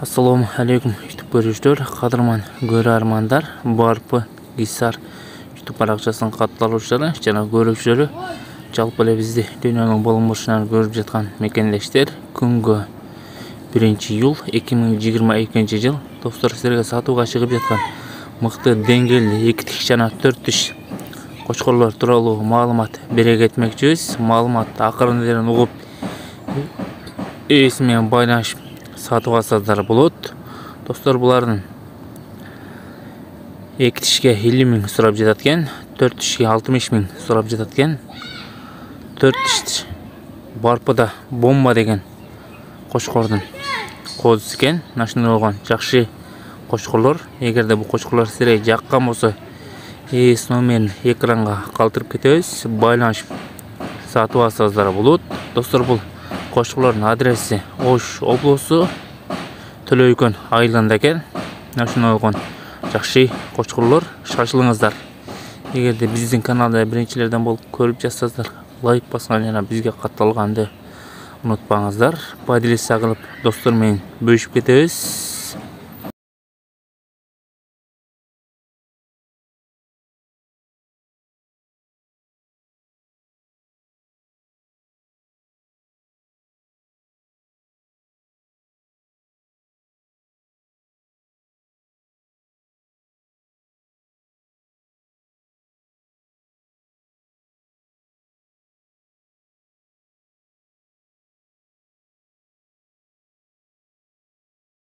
Assalamu alaikum YouTube көрүүчүлөр, кадырман көрөрмандар, Барпы Гисар YouTube баракчасынын катталуучулары жана көрүүчүлөрү, жалпы эле бизди дүйнөнүн болмушунан көрүп жаткан мекендештер, күнгө 1-июл 2022 жыл. Достор, силерге сатууга чыгып жаткан мыкты деңгээлli 2 тиш жана 4 тиш кочкорлор тууралуу маалымат бере кетмекчибиз. Маалыматты акырын угуп, ээси менен байланышып сатып алсаңыздар болот. Достор, булардын 2 тишке 50 миң сурап жатат экен, 4 тишке 60 миң сурап жатат экен. 4 тиш Барпыда бомба деген кочкордун кодусу экен. Нашындай болгон жакшы кочкорлор. Эгерде бул кочкорлор силерге жаккан болсо, ээс номерин экранга калтырып кетебиз. Байланышып сатып алсаңыздар болот. Достор, бул кочкорлордун адреси Ош облусу, Төлөйкөн айылында экен. Нашындай болгон жакшы кочкорлор, шашылыңыздар. Эгерде биздин каналда биринчилерден болуп көрүп жатсаңыздар, лайк баскан жана бизге катталганды унутпаңыздар. Поделиться кылып достор менен бөлүшүп кетебиз.